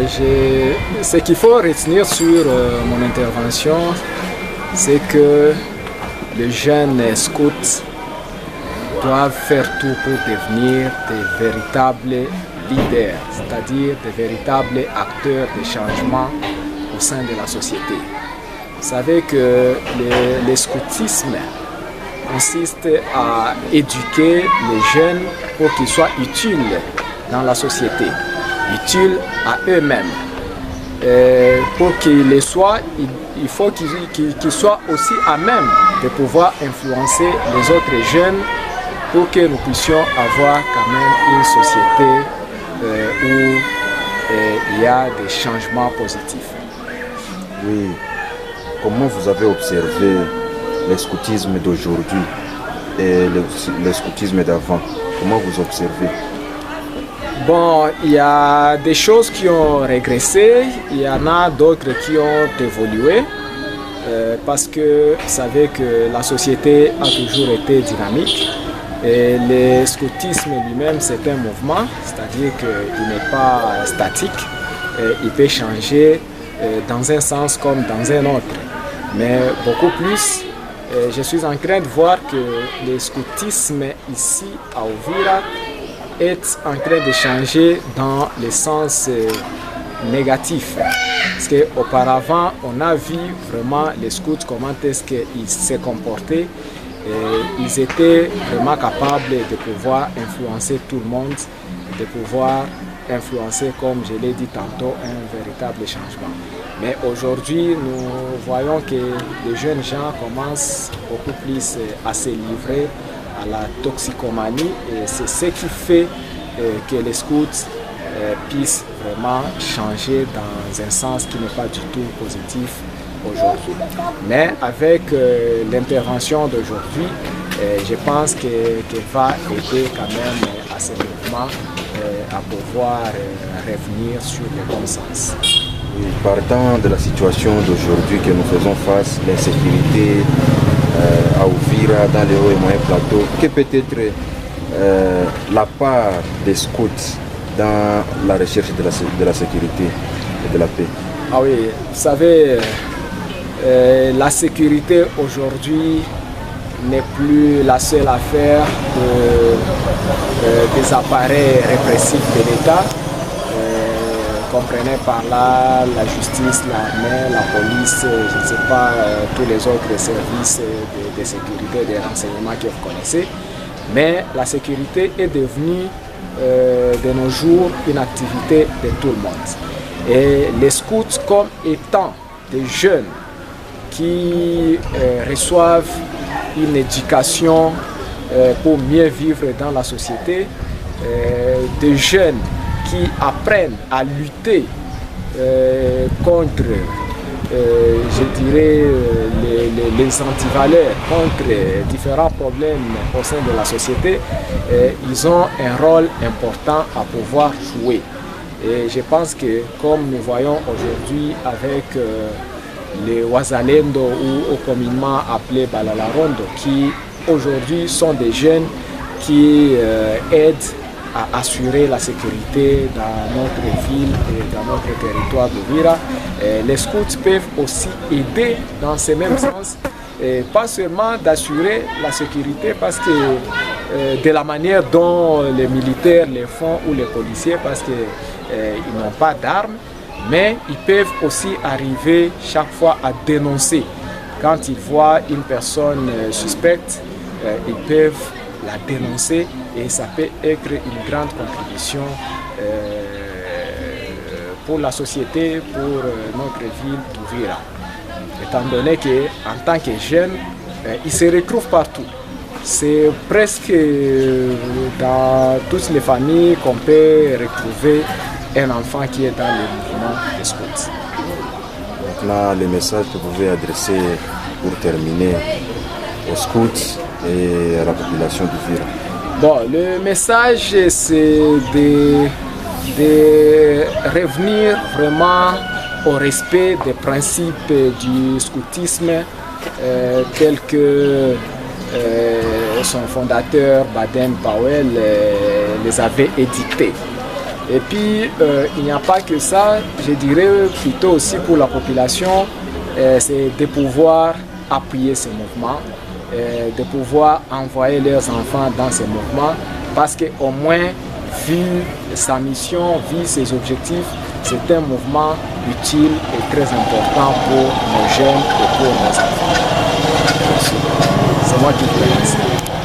Ce qu'il faut retenir sur mon intervention, c'est que les jeunes scouts doivent faire tout pour devenir des véritables leaders, c'est-à-dire des véritables acteurs de changement au sein de la société. Vous savez que le scoutisme consiste à éduquer les jeunes pour qu'ils soient utiles dans la société, utiles à eux-mêmes. Pour qu'ils le soient, il faut qu'ils soient aussi à même de pouvoir influencer les autres jeunes pour que nous puissions avoir quand même une société où il y a des changements positifs. Oui. Comment vous avez observé le scoutisme d'aujourd'hui et le scoutisme d'avant? Comment vous observez? Bon, il y a des choses qui ont régressé, il y en a d'autres qui ont évolué, parce que vous savez que la société a toujours été dynamique et le scoutisme lui-même c'est un mouvement, c'est-à-dire qu'il n'est pas statique, il peut changer dans un sens comme dans un autre. Mais beaucoup plus, je suis en train de voir que le scoutisme ici à Uvira est en train de changer dans le sens négatif. Parce qu'auparavant, on a vu vraiment les scouts, comment est-ce qu'ils se comportaient. Ils étaient vraiment capables de pouvoir influencer tout le monde, de pouvoir influencer, comme je l'ai dit tantôt, un véritable changement. Mais aujourd'hui, nous voyons que les jeunes gens commencent beaucoup plus à se livrer à la toxicomanie et c'est ce qui fait que les scouts puissent vraiment changer dans un sens qui n'est pas du tout positif aujourd'hui. Mais avec l'intervention d'aujourd'hui, je pense qu'elle va aider quand même à ce mouvement à pouvoir revenir sur le bon sens. Oui, partant de la situation d'aujourd'hui que nous faisons face, l'insécurité à Uvira, dans les hauts et moyens plateaux, que peut être la part des scouts dans la recherche de la sécurité et de la paix? Ah oui, vous savez, la sécurité aujourd'hui n'est plus la seule affaire des appareils répressifs de l'État. Comprenez par là la justice, l'armée, la police, je ne sais pas, tous les autres services de sécurité, de renseignement que vous connaissez. Mais la sécurité est devenue de nos jours une activité de tout le monde. Et les scouts, comme étant des jeunes qui reçoivent une éducation pour mieux vivre dans la société, des jeunes qui apprennent à lutter contre, je dirais, les antivaleurs, contre différents problèmes au sein de la société, ils ont un rôle important à pouvoir jouer. Et je pense que, comme nous voyons aujourd'hui avec les Wazalendo ou communément appelés Balalarondo, qui aujourd'hui sont des jeunes qui aident à assurer la sécurité dans notre ville et dans notre territoire de Vira. Les scouts peuvent aussi aider dans ce même sens, et pas seulement d'assurer la sécurité parce que de la manière dont les militaires le font ou les policiers, parce qu'ils n'ont pas d'armes, mais ils peuvent aussi arriver chaque fois à dénoncer. Quand ils voient une personne suspecte, ils peuvent la dénoncer et ça peut être une grande contribution pour la société, pour notre ville d'Uvira. Étant donné qu'en tant que jeunes, ils se retrouvent partout. C'est presque dans toutes les familles qu'on peut retrouver un enfant qui est dans le mouvement des scouts. Donc là, le message que vous pouvez adresser pour terminer aux scouts et à la population d'Uvira. Bon, le message, c'est de revenir vraiment au respect des principes du scoutisme tels que son fondateur Baden Powell les avait édictés. Et puis, il n'y a pas que ça, je dirais plutôt aussi pour la population, c'est de pouvoir appuyer ces mouvements, de pouvoir envoyer leurs enfants dans ces mouvements, parce qu'au moins, vu sa mission, vu ses objectifs, c'est un mouvement utile et très important pour nos jeunes et pour nos enfants. C'est moi qui vous remercie.